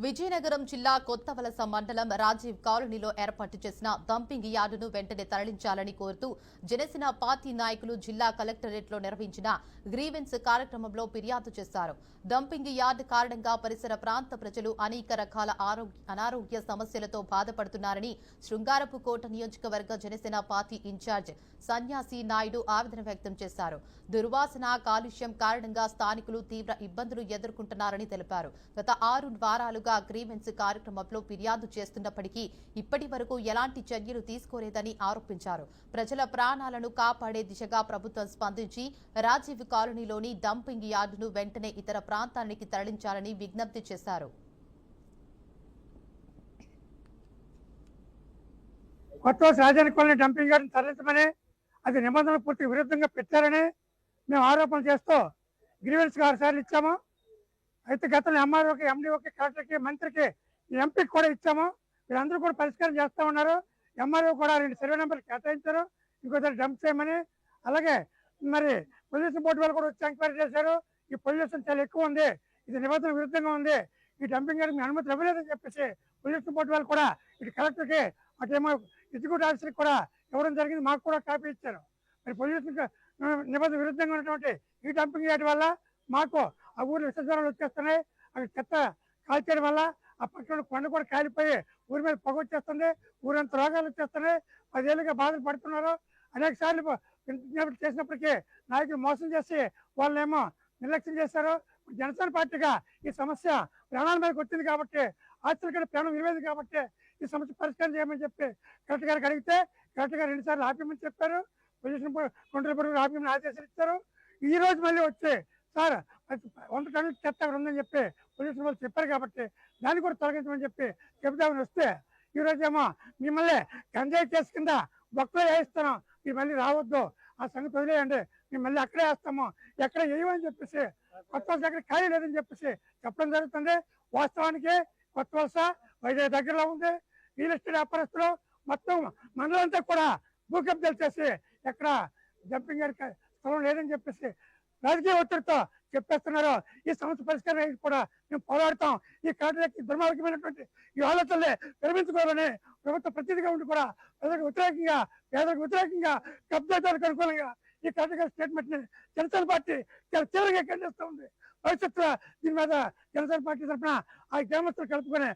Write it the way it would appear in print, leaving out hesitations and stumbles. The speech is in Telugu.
విజయనగరం జిల్లా కొత్తవలస మండలం రాజీవ్ కాలనీలో ఏర్పాటు చేసిన డంపింగ్ యార్డును వెంటనే తరలించాలని కోరుతూ జనసేన పార్టీ నాయకులు జిల్లా కలెక్టరేట్లో నిర్వహించిన గ్రీవెన్స్ కార్యక్రమంలో ఫిర్యాదు చేశారు. డంపింగ్ యార్డు కారణంగా పరిసర ప్రాంత ప్రజలు అనేక రకాల అనారోగ్య సమస్యలతో బాధపడుతున్నారని శృంగారపుకోట నియోజకవర్గ జనసేన పార్టీ ఇన్ఛార్జ్ సన్యాసి నాయుడు ఆవేదన వ్యక్తం చేశారు. దుర్వాసన, కాలుష్యం కారణంగా స్థానికులు తీవ్ర ఇబ్బందులు ఎదుర్కొంటున్నారని తెలిపారు. గత 6 వారాలుగా గ్రీవెన్స్ కార్యక్రమంలో ఫిర్యాదు చేస్తున్నప్పటికీ ఇప్పటి వరకు ఎలాంటి చర్యలు తీసుకోలేదని ఆరోపించారు. ప్రజల ప్రాణాలను కాపాడే దిశగా ప్రభుత్వం స్పందించి రాజీవ్ కాలనీలోని డంపింగ్ యార్డును వెంటనే ఇతర ప్రాంతానికి తరలించాలని విజ్ఞప్తి చేశారు. కొత్త రాజధాని కాలనీ డంపింగ్ యార్డును తరలించమని, అది నిబంధనల పూర్తి విరుద్ధంగా పెట్టారని మేము ఆరోపణలు చేస్తూ గ్రీవెన్స్ 6 సార్లు ఇచ్చాము. అయితే గతంలో ఎంఆర్ఓకి, ఎండిఓకి, కలెక్టర్కి, మంత్రికి, ఎంపీకి కూడా ఇచ్చాము. వీళ్ళందరూ కూడా పరిష్కారం చేస్తూ ఉన్నారు. ఎంఆర్ఓ కూడా 2 సర్వే నెంబర్లు కేటాయించారు, ఇంకోసారి డంప్ చేయమని. అలాగే మరి పొల్యూషన్ బోర్డు వాళ్ళు కూడా వచ్చి ఎంక్వైరీ చేశారు. ఈ పొల్యూషన్ చాలా ఎక్కువ ఉంది, ఇది నిబంధన విరుద్ధంగా ఉంది, ఈ డంపింగ్ యార్డ్కి మీ అనుమతి ఇవ్వలేదని చెప్పేసి పొల్యూషన్ బోర్డు వాళ్ళు కూడా ఇటు కలెక్టర్కి, అటేమో ఎగ్జిక్యూటివ్ ఆఫీసర్కి కూడా ఇవ్వడం జరిగింది. మాకు కూడా కాపీ ఇచ్చారు. మరి పొల్యూషన్ నిబంధన విరుద్ధంగా ఉన్నటువంటి ఈ డంపింగ్ యార్డ్ వల్ల మాకు ఆ ఊరిలో విషజ్వరాలు వచ్చేస్తున్నాయి. అక్కడ చెత్త కాల్చేయడం వల్ల ఆ పక్కన కొండ కూడా కాలిపోయి ఊరి మీద పొగ వచ్చేస్తుంది, ఊరంతా రోగాలు వచ్చేస్తున్నాయి. 10 ఏళ్ళుగా బాధలు పడుతున్నారు. అనేక సార్లు విజ్ఞప్తి చేసినప్పటికీ నాయకులు మోసం చేసి వాళ్ళేమో నిర్లక్ష్యం చేశారు. జనసేన పార్టీగా ఈ సమస్య ప్రాణాల మీదకి వచ్చింది కాబట్టి, ఆస్తుల కంటే ప్రాణం విలువైంది కాబట్టి ఈ సమస్య పరిష్కారం చేయమని చెప్పి కలెక్టర్ గారికి అడిగితే కలెక్టర్ గారు 2 సార్లు ఆపేయమని చెప్పారు. పొల్యూషన్ కంట్రోల్ బోర్డు ఆపేయమని ఆదేశాలు ఇచ్చారు. ఈ రోజు మళ్ళీ వచ్చి సార్ 100 టన్నుల చెత్త అక్కడ ఉందని చెప్పి పొల్యూషన్ వాళ్ళు చెప్పారు కాబట్టి దాన్ని కూడా తొలగించమని చెప్పి చెబుదామని వస్తే ఈ రోజేమో మిమ్మల్ని గంజాయి కేసు కింద బొక్కలో వేయిస్తాను, మీరు మళ్ళీ రావద్దు, ఆ సంగతి వదిలేయండి, మేము మళ్ళీ అక్కడే వేస్తాము, ఎక్కడ వేయమని చెప్పేసి, కొత్త వలస దగ్గర ఖాళీ లేదని చెప్పేసి చెప్పడం జరుగుతుంది. వాస్తవానికి కొత్త వలస వైజాగ్ దగ్గరలో ఉంది. రియల్ ఎస్టేట్ వ్యాపారస్తులు మొత్తం మండలంతా కూడా భూ కబ్జాలు చేసి ఎక్కడ డంపింగ్ యార్డ్ స్థలం లేదని చెప్పేసి రాజకీయ ఒత్తిడితో చెప్పేస్తున్నారు. ఈ సమస్య పరిష్కారం కూడా మేము పోరాడతాం. ఈ కలెక్టర్కి దుర్మార్గమైనటువంటి ఈ ఆలోచనలే విరమించుకోవాలని ప్రభుత్వ ప్రతినిధిగా ఉండి కూడా ప్రజలకు వ్యతిరేకంగా, పేదలకు వ్యతిరేకంగా, కబ్జాదారులకు అనుకూలంగా ఈ కలెక్టర్ గారి స్టేట్మెంట్ ని జనసేన పార్టీ చాలా తీవ్రంగా ఖండిస్తూ ఉంది. భవిష్యత్తులో దీని మీద జనసేన పార్టీ తరఫున ఆ గ్రామస్తులు కలుపుకొని